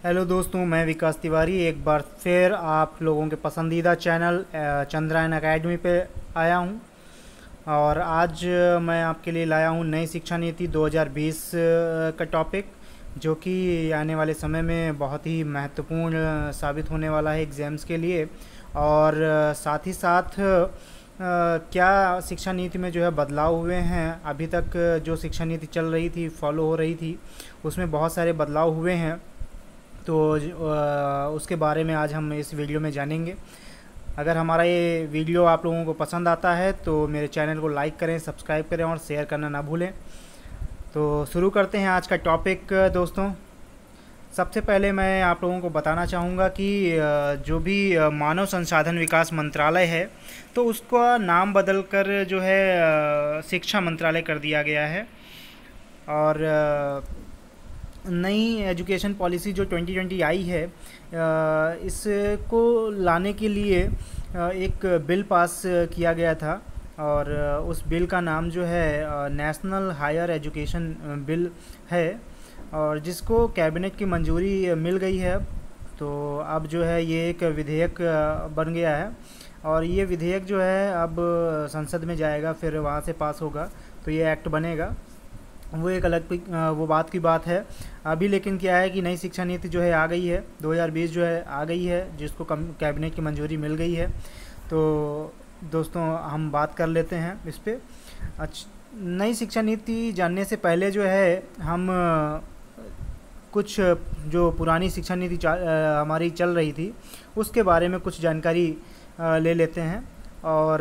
Hello दोस्तों, मैं विकास तिवारी एक बार फिर आप लोगों के पसंदीदा चैनल चंद्रायन एकेडमी पे आया हूँ। और आज मैं आपके लिए लाया हूँ नई शिक्षा नीति 2020 का टॉपिक, जो कि आने वाले समय में बहुत ही महत्वपूर्ण साबित होने वाला है एग्ज़ाम्स के लिए। और साथ ही साथ क्या शिक्षा नीति में जो है बदलाव हुए हैं। अभी तक जो शिक्षा नीति चल रही थी, फॉलो हो रही थी, उसमें बहुत सारे बदलाव हुए हैं। तो उसके बारे में आज हम इस वीडियो में जानेंगे। अगर हमारा ये वीडियो आप लोगों को पसंद आता है तो मेरे चैनल को लाइक करें, सब्सक्राइब करें और शेयर करना ना भूलें। तो शुरू करते हैं आज का टॉपिक दोस्तों। सबसे पहले मैं आप लोगों को बताना चाहूँगा कि जो भी मानव संसाधन विकास मंत्रालय है, तो उसका नाम बदलकर जो है शिक्षा मंत्रालय कर दिया गया है। और नई एजुकेशन पॉलिसी जो 2020 आई है, इसको लाने के लिए एक बिल पास किया गया था। और उस बिल का नाम जो है नेशनल हायर एजुकेशन बिल है, और जिसको कैबिनेट की मंजूरी मिल गई है। तो अब जो है ये एक विधेयक बन गया है, और ये विधेयक जो है अब संसद में जाएगा, फिर वहाँ से पास होगा तो ये एक्ट बनेगा। वो एक अलग वो बात की बात है अभी। लेकिन क्या है कि नई शिक्षा नीति जो है आ गई है, 2020 जो है आ गई है, जिसको कैबिनेट की मंजूरी मिल गई है। तो दोस्तों हम बात कर लेते हैं इस पर। नई शिक्षा नीति जानने से पहले जो है हम कुछ जो पुरानी शिक्षा नीति हमारी चल रही थी उसके बारे में कुछ जानकारी ले लेते हैं। और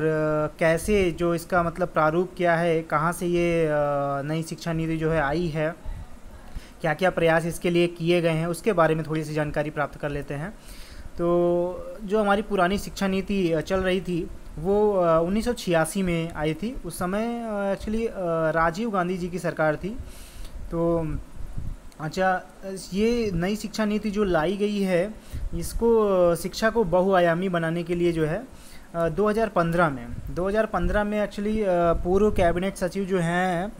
कैसे जो इसका मतलब प्रारूप क्या है, कहाँ से ये नई शिक्षा नीति जो है आई है, क्या क्या प्रयास इसके लिए किए गए हैं, उसके बारे में थोड़ी सी जानकारी प्राप्त कर लेते हैं। तो जो हमारी पुरानी शिक्षा नीति चल रही थी वो 1986 में आई थी। उस समय एक्चुअली राजीव गांधी जी की सरकार थी। तो अच्छा, ये नई शिक्षा नीति जो लाई गई है, इसको शिक्षा को बहुआयामी बनाने के लिए जो है 2015 में एक्चुअली पूर्व कैबिनेट सचिव जो हैं,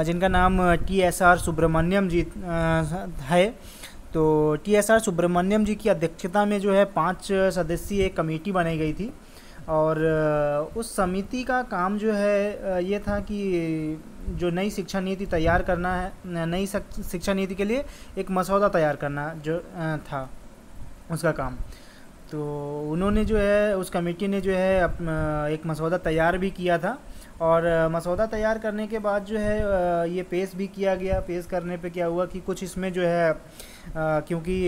जिनका नाम TSR सुब्रमण्यम जी है। तो TSR सुब्रमण्यम जी की अध्यक्षता में जो है 5 सदस्यीय एक कमेटी बनाई गई थी। और उस समिति का काम जो है ये था कि जो नई शिक्षा नीति तैयार करना है, नई शिक्षा नीति के लिए एक मसौदा तैयार करना जो था उसका काम। तो उन्होंने जो है, उस कमेटी ने जो है एक मसौदा तैयार भी किया था। और मसौदा तैयार करने के बाद जो है ये पेश भी किया गया। पेश करने पे क्या हुआ कि कुछ इसमें जो है क्योंकि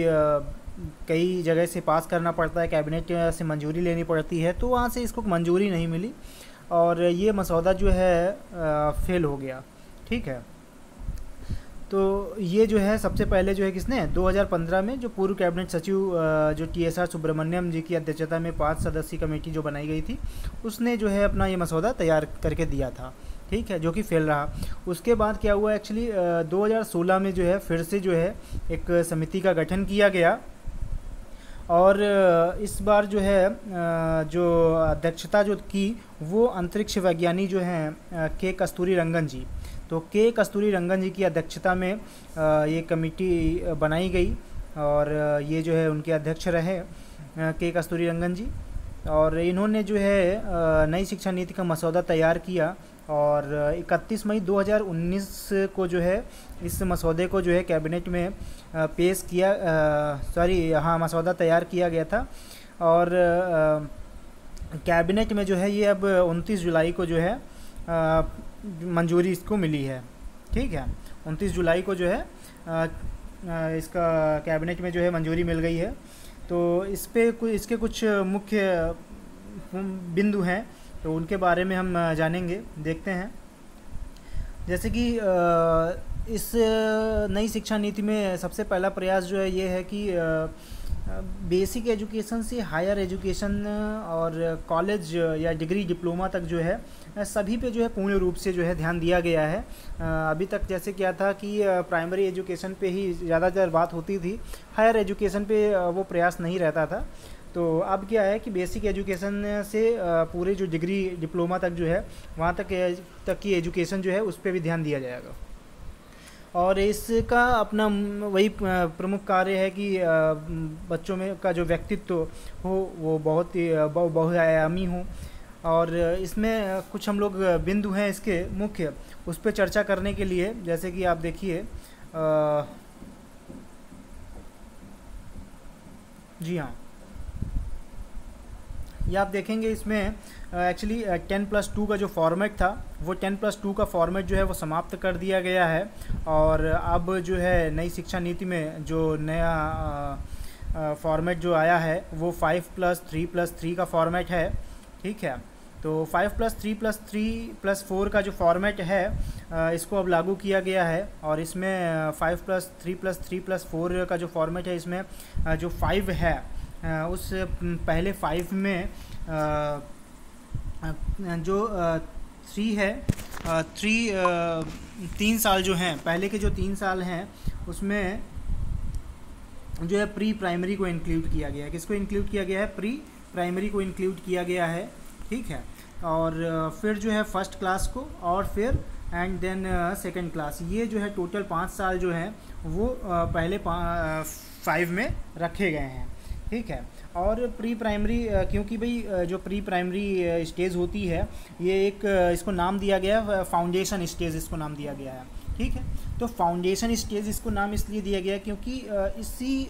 कई जगह से पास करना पड़ता है, कैबिनेट से मंजूरी लेनी पड़ती है, तो वहाँ से इसको मंजूरी नहीं मिली और ये मसौदा जो है फेल हो गया। ठीक है। तो ये जो है सबसे पहले जो है किसने 2015 में जो पूर्व कैबिनेट सचिव जो TSR सुब्रमण्यम जी की अध्यक्षता में 5 सदस्यीय कमेटी जो बनाई गई थी, उसने जो है अपना ये मसौदा तैयार करके दिया था। ठीक है, जो कि फेल रहा। उसके बाद क्या हुआ एक्चुअली 2016 में जो है फिर से जो है एक समिति का गठन किया गया। और इस बार जो है जो अध्यक्षता जो की वो अंतरिक्ष वैज्ञानिक जो हैं के कस्तूरी रंगन जी। तो के कस्तूरी रंगन जी की अध्यक्षता में ये कमेटी बनाई गई, और ये जो है उनके अध्यक्ष रहे के कस्तूरी रंगन जी। और इन्होंने जो है नई शिक्षा नीति का मसौदा तैयार किया, और 31 मई 2019 को जो है इस मसौदे को जो है कैबिनेट में पेश किया, हाँ, मसौदा तैयार किया गया था। और कैबिनेट में जो है ये अब 29 जुलाई को जो है मंजूरी इसको मिली है। ठीक है, 29 जुलाई को जो है इसका कैबिनेट में जो है मंजूरी मिल गई है। तो इस पे इसके कुछ मुख्य बिंदु हैं, तो उनके बारे में हम जानेंगे, देखते हैं। जैसे कि इस नई शिक्षा नीति में सबसे पहला प्रयास जो है ये है कि बेसिक एजुकेशन से हायर एजुकेशन और कॉलेज या डिग्री डिप्लोमा तक जो है सभी पे जो है पूर्ण रूप से जो है ध्यान दिया गया है। अभी तक जैसे क्या था कि प्राइमरी एजुकेशन पे ही ज़्यादातर बात होती थी, हायर एजुकेशन पे वो प्रयास नहीं रहता था। तो अब क्या है कि बेसिक एजुकेशन से पूरे जो डिग्री डिप्लोमा तक जो है वहाँ तक की एजुकेशन जो है उस पर भी ध्यान दिया जाएगा। और इसका अपना वही प्रमुख कार्य है कि बच्चों में का जो व्यक्तित्व हो वो बहुत ही बहुआयामी हो। और इसमें कुछ हम लोग बिंदु हैं इसके मुख्य, उस पर चर्चा करने के लिए, जैसे कि आप देखिए जी हाँ, ये आप देखेंगे इसमें एक्चुअली 10+2 का जो फॉर्मेट था वो 10+2 का फॉर्मेट जो है वो समाप्त कर दिया गया है। और अब जो है नई शिक्षा नीति में जो नया फॉर्मेट जो आया है वो 5+3+3 का फॉर्मेट है। ठीक है, तो 5+3+3+4 का जो फॉर्मेट है इसको अब लागू किया गया है। और इसमें 5+3+3+4 का जो फॉर्मेट है, इसमें जो 5 है उस पहले 5 में जो 3 है, 3 साल जो हैं, पहले के जो 3 साल हैं उसमें जो है प्री प्राइमरी को इंक्लूड किया गया है। किसको इंक्लूड किया गया है? प्री प्राइमरी को इंक्लूड किया गया है। ठीक है, और फिर जो है फर्स्ट क्लास को, और फिर एंड देन सेकंड क्लास, ये जो है टोटल 5 साल जो हैं वो पहले 5 में रखे गए हैं। ठीक है, और प्री प्राइमरी क्योंकि भाई जो प्री प्राइमरी स्टेज होती है ये एक इसको नाम दिया गया है फाउंडेशन स्टेज, इसको नाम दिया गया है। ठीक है, तो फाउंडेशन स्टेज इसको नाम इसलिए दिया गया क्योंकि इसी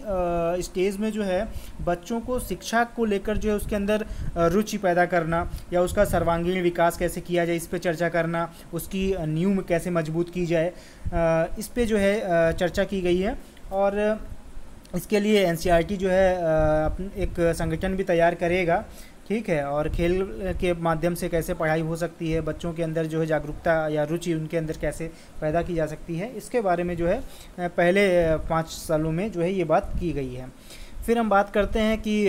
स्टेज में जो है बच्चों को शिक्षा को लेकर जो है उसके अंदर रुचि पैदा करना, या उसका सर्वांगीण विकास कैसे किया जाए इस पे चर्चा करना, उसकी नींव कैसे मजबूत की जाए, इस पे जो है चर्चा की गई है। और इसके लिए एनसीईआरटी जो है एक संगठन भी तैयार करेगा। ठीक है, और खेल के माध्यम से कैसे पढ़ाई हो सकती है, बच्चों के अंदर जो है जागरूकता या रुचि उनके अंदर कैसे पैदा की जा सकती है, इसके बारे में जो है पहले 5 सालों में जो है ये बात की गई है। फिर हम बात करते हैं कि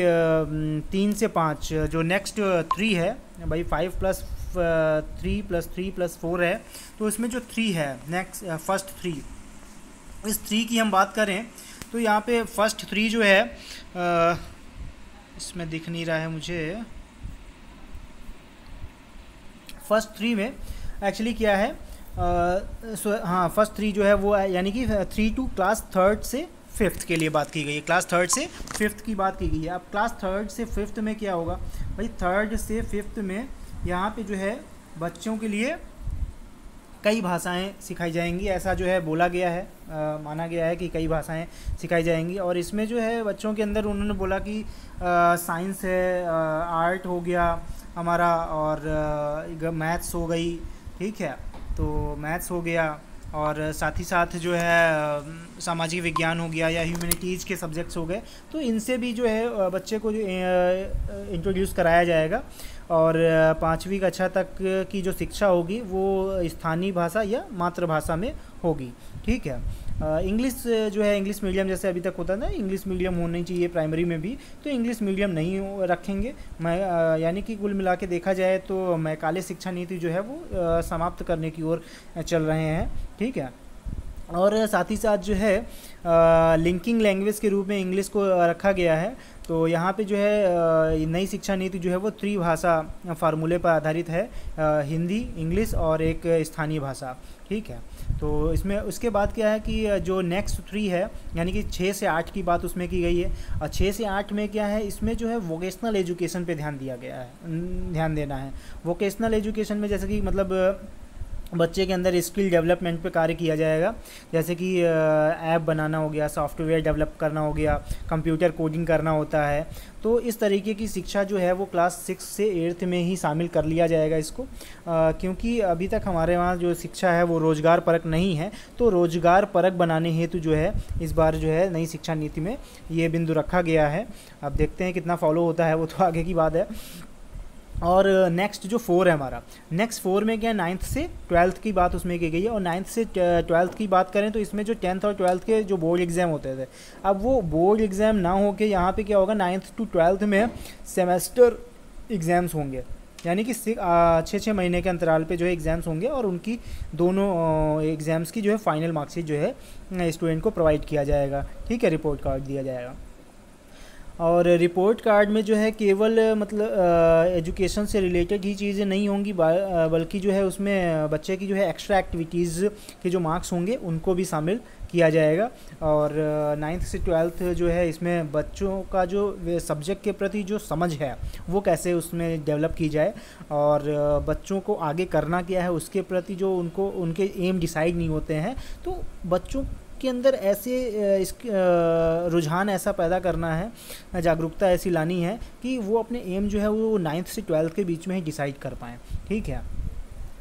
3 से 5 जो नेक्स्ट 3 है भाई, 5+3+3+4 है, तो इसमें जो 3 है नेक्स्ट फर्स्ट 3, इस 3 की हम बात करें तो यहाँ पे फर्स्ट 3 जो है इसमें दिख नहीं रहा है मुझे, फर्स्ट 3 में एक्चुअली क्या है हाँ, फर्स्ट 3 जो है वो यानी कि 3 to क्लास 3rd से 5th के लिए बात की गई है, क्लास 3rd से 5th की बात की गई है। अब क्लास 3rd से 5th में क्या होगा भाई, 3rd से 5th में यहाँ पे जो है बच्चों के लिए कई भाषाएं सिखाई जाएंगी, ऐसा जो है बोला गया है, माना गया है कि कई भाषाएं सिखाई जाएंगी। और इसमें जो है बच्चों के अंदर उन्होंने बोला कि साइंस है, आर्ट हो गया हमारा, और मैथ्स हो गई। ठीक है, तो मैथ्स हो गया, और साथ ही साथ जो है सामाजिक विज्ञान हो गया या ह्यूमैनिटीज़ के सब्जेक्ट्स हो गए, तो इनसे भी जो है बच्चे को जो इंट्रोड्यूस कराया जाएगा। और 5वीं कक्षा तक की जो शिक्षा होगी वो स्थानीय भाषा या मातृभाषा में होगी। ठीक है, इंग्लिश जो है इंग्लिश मीडियम जैसे अभी तक होता था, इंग्लिश मीडियम होनी चाहिए प्राइमरी में भी, तो इंग्लिश मीडियम नहीं रखेंगे। मैं यानी कि कुल मिला के देखा जाए तो मैकाले शिक्षा नीति जो है वो समाप्त करने की ओर चल रहे हैं। ठीक है, और साथ ही साथ जो है लिंकिंग लैंग्वेज के रूप में इंग्लिश को रखा गया है। तो यहाँ पे जो है नई शिक्षा नीति जो है वो त्रिभाषा फार्मूले पर आधारित है, हिंदी, इंग्लिश और एक स्थानीय भाषा। ठीक है, तो इसमें उसके बाद क्या है कि जो नेक्स्ट 3 है यानी कि 6 से 8 की बात उसमें की गई है। और 6 से 8 में क्या है, इसमें जो है वोकेशनल एजुकेशन पे ध्यान दिया गया है, ध्यान देना है। वोकेशनल एजुकेशन में जैसे कि मतलब बच्चे के अंदर स्किल डेवलपमेंट पे कार्य किया जाएगा, जैसे कि ऐप बनाना हो गया, सॉफ्टवेयर डेवलप करना हो गया, कंप्यूटर कोडिंग करना होता है। तो इस तरीके की शिक्षा जो है वो क्लास 6 से 8th में ही शामिल कर लिया जाएगा इसको, क्योंकि अभी तक हमारे वहाँ जो शिक्षा है वो रोज़गार परक नहीं है। तो रोज़गार परक बनाने हेतु जो है इस बार जो है नई शिक्षा नीति में ये बिंदु रखा गया है। अब देखते हैं कितना फॉलो होता है, वो तो आगे की बात है। और नेक्स्ट जो 4 है हमारा, नेक्स्ट 4 में क्या है, 9th से 12th की बात उसमें की गई है। और 9th से 12th की बात करें तो इसमें जो 10th और 12th के जो बोर्ड एग्ज़ाम होते थे, अब वो बोर्ड एग्ज़ाम ना हो के यहाँ पे क्या होगा, 9th to 12th में सेमेस्टर एग्ज़ाम्स होंगे, यानी कि 6-6 महीने के अंतराल पे जो है एग्ज़ाम्स होंगे, और उनकी दोनों एग्ज़ाम्स की जो है फाइनल मार्कशीट जो है स्टूडेंट को प्रोवाइड किया जाएगा। ठीक है, रिपोर्ट कार्ड दिया जाएगा। और रिपोर्ट कार्ड में जो है केवल मतलब एजुकेशन से रिलेटेड ही चीज़ें नहीं होंगी, बल्कि जो है उसमें बच्चे की जो है एक्स्ट्रा एक्टिविटीज़ के जो मार्क्स होंगे उनको भी शामिल किया जाएगा। और 9th से 12th जो है इसमें बच्चों का जो सब्जेक्ट के प्रति जो समझ है वो कैसे उसमें डेवलप की जाए, और बच्चों को आगे करना क्या है उसके प्रति जो उनको उनके एम डिसाइड नहीं होते हैं, तो बच्चों के अंदर ऐसे इस रुझान ऐसा पैदा करना है, जागरूकता ऐसी लानी है कि वो अपने एम जो है वो 9th से 12th के बीच में ही डिसाइड कर पाएँ। ठीक है,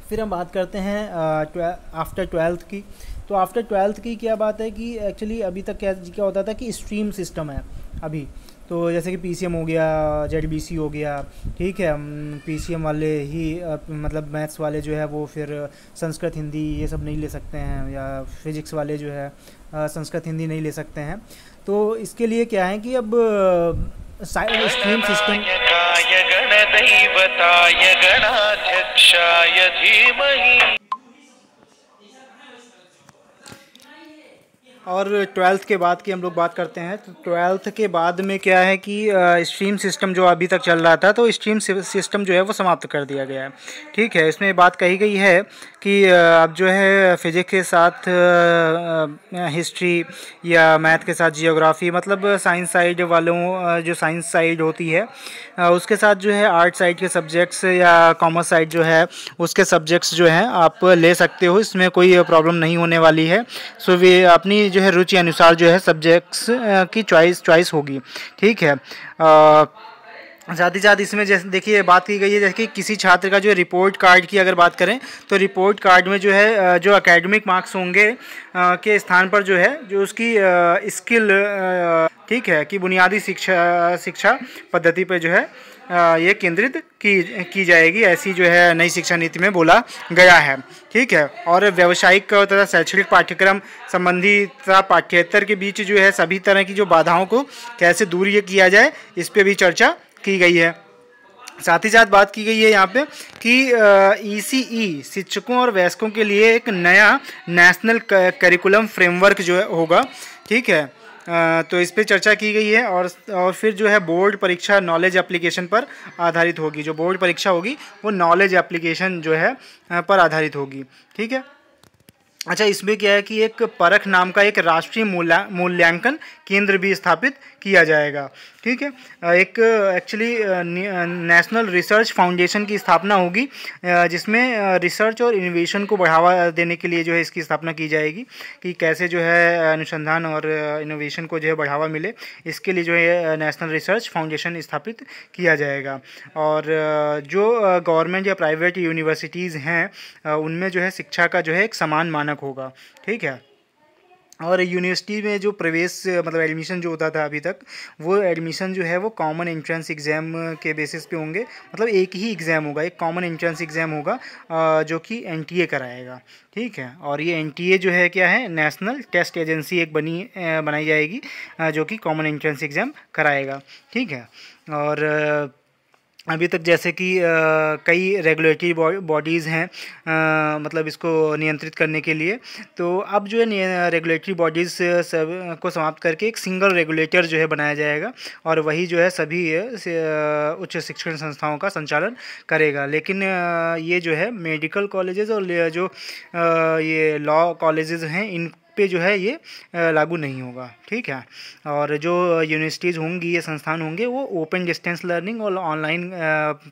फिर हम बात करते हैं आफ्टर 12th की। तो आफ्टर 12th की क्या बात है कि एक्चुअली अभी तक क्या होता था कि स्ट्रीम सिस्टम है अभी, तो जैसे कि पीसीएम हो गया, जेडबीसी हो गया, ठीक है, पीसीएम वाले ही मतलब मैथ्स वाले जो है वो फिर संस्कृत हिंदी ये सब नहीं ले सकते हैं, या फिजिक्स वाले जो है संस्कृत हिंदी नहीं ले सकते हैं। तो इसके लिए क्या है कि अब स्ट्रीम सिस्टम और 12th के बाद की हम लोग बात करते हैं। तो 12th के बाद में क्या है कि स्ट्रीम सिस्टम जो अभी तक चल रहा था, तो स्ट्रीम सिस्टम जो है वो समाप्त कर दिया गया है। ठीक है, इसमें बात कही गई है कि अब जो है फिजिक्स के साथ हिस्ट्री या मैथ के साथ जियोग्राफी, मतलब साइंस साइड वालों जो साइंस साइड होती है उसके साथ जो है आर्ट साइड के सब्जेक्ट्स या कॉमर्स साइड जो है उसके सब्जेक्ट्स जो हैं आप ले सकते हो, इसमें कोई प्रॉब्लम नहीं होने वाली है। सो वे अपनी जो है रुचि अनुसार जो है सब्जेक्ट्स की चॉइस होगी। ठीक है, साथ ही साथ इसमें जैसे देखिए बात की गई है जैसे कि किसी छात्र का जो रिपोर्ट कार्ड की अगर बात करें तो रिपोर्ट कार्ड में जो है जो एकेडमिक मार्क्स होंगे के स्थान पर जो है जो उसकी स्किल ठीक है कि बुनियादी शिक्षा पद्धति पर जो है ये केंद्रित की जाएगी, ऐसी जो है नई शिक्षा नीति में बोला गया है। ठीक है, और व्यावसायिक तथा शैक्षणिक पाठ्यक्रम संबंधी तथा पाठ्येतर के बीच जो है सभी तरह की जो बाधाओं को कैसे दूर किया जाए इस पे भी चर्चा की गई है। साथ ही साथ बात की गई है यहाँ पे कि ईसीई शिक्षकों और वयस्कों के लिए एक नया नेशनल करिकुलम फ्रेमवर्क जो है होगा। ठीक है, तो इस पे चर्चा की गई है। और फिर जो है बोर्ड परीक्षा नॉलेज एप्लीकेशन पर आधारित होगी, जो बोर्ड परीक्षा होगी वो नॉलेज एप्लीकेशन जो है पर आधारित होगी। ठीक है, अच्छा, इसमें क्या है कि एक परख नाम का एक राष्ट्रीय मूल्यांकन केंद्र भी स्थापित किया जाएगा। ठीक है, एक एक्चुअली नेशनल रिसर्च फाउंडेशन की स्थापना होगी जिसमें रिसर्च और इनोवेशन को बढ़ावा देने के लिए जो है इसकी स्थापना की जाएगी कि कैसे जो है अनुसंधान और इनोवेशन को जो है बढ़ावा मिले, इसके लिए जो है नेशनल रिसर्च फाउंडेशन स्थापित किया जाएगा। और जो गवर्नमेंट या प्राइवेट यूनिवर्सिटीज़ हैं उनमें जो है शिक्षा का जो है एक समान मानक होगा। ठीक है, और यूनिवर्सिटी में जो प्रवेश मतलब एडमिशन जो होता था अभी तक, वो एडमिशन जो है वो कॉमन एंट्रेंस एग्ज़ाम के बेसिस पे होंगे, मतलब एक ही एग्ज़ाम होगा, एक कॉमन एंट्रेंस एग्ज़ाम होगा जो कि एनटीए कराएगा। ठीक है, और ये एनटीए जो है क्या है, नेशनल टेस्ट एजेंसी एक बनाई जाएगी जो कि कॉमन एंट्रेंस एग्ज़ाम कराएगा। ठीक है, और अभी तक जैसे कि कई रेगुलेटरी बॉडीज़ हैं मतलब इसको नियंत्रित करने के लिए, तो अब जो है रेगुलेटरी बॉडीज़ सब को समाप्त करके एक सिंगल रेगुलेटर जो है बनाया जाएगा और वही जो है सभी उच्च शिक्षण संस्थाओं का संचालन करेगा। लेकिन ये जो है मेडिकल कॉलेजेस और जो ये लॉ कॉलेजेस हैं इन पे जो है ये लागू नहीं होगा। ठीक है, और जो यूनिवर्सिटीज़ होंगी, ये संस्थान होंगे, वो ओपन डिस्टेंस लर्निंग और ऑनलाइन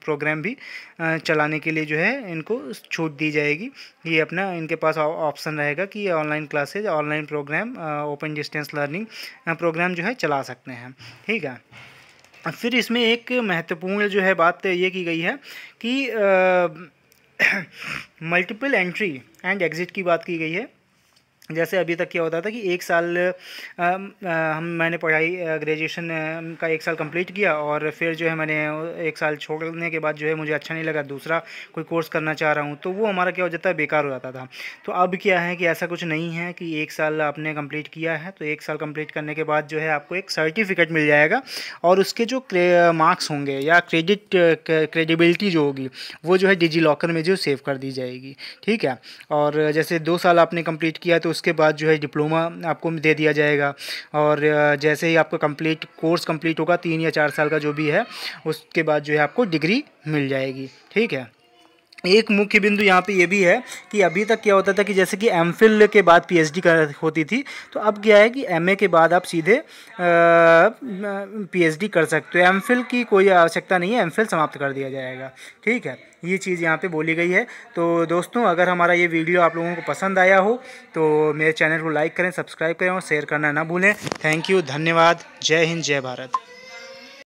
प्रोग्राम भी चलाने के लिए जो है इनको छूट दी जाएगी। ये अपना इनके पास ऑप्शन रहेगा कि online classes, online program, open distance learning program जो है चला सकते हैं। ठीक है, फिर इसमें एक महत्वपूर्ण जो है बात ये की गई है कि मल्टीपल एंट्री एंड एग्ज़िट की बात की गई है। जैसे अभी तक क्या होता था कि एक साल मैंने पढ़ाई ग्रेजुएशन का एक साल कंप्लीट किया और फिर जो है मैंने एक साल छोड़ने के बाद जो है मुझे अच्छा नहीं लगा, दूसरा कोई कोर्स करना चाह रहा हूँ, तो वो हमारा क्या हो जाता है, बेकार हो जाता था। तो अब क्या है कि ऐसा कुछ नहीं है कि एक साल आपने कंप्लीट किया है तो एक साल कंप्लीट करने के बाद जो है आपको एक सर्टिफिकेट मिल जाएगा और उसके जो मार्क्स होंगे या क्रेडिबिलिटी जो होगी वो जो है डिजी लॉकर में जो सेव कर दी जाएगी। ठीक है, और जैसे 2 साल आपने कंप्लीट किया तो उसके बाद जो है डिप्लोमा आपको दे दिया जाएगा। और जैसे ही आपका कोर्स कंप्लीट होगा 3 या 4 साल का जो भी है, उसके बाद जो है आपको डिग्री मिल जाएगी। ठीक है। एक मुख्य बिंदु यहाँ पे ये भी है कि अभी तक क्या होता था कि जैसे कि एमफिल के बाद पीएचडी होती थी, तो अब क्या है कि एमए के बाद आप सीधे पीएचडी कर सकते हो। एमफिल की कोई आवश्यकता नहीं है, एमफिल समाप्त कर दिया जाएगा। ठीक है, ये चीज़ यहाँ पे बोली गई है। तो दोस्तों, अगर हमारा ये वीडियो आप लोगों को पसंद आया हो तो मेरे चैनल को लाइक करें, सब्सक्राइब करें और शेयर करना ना भूलें। थैंक यू, धन्यवाद। जय हिंद, जय भारत।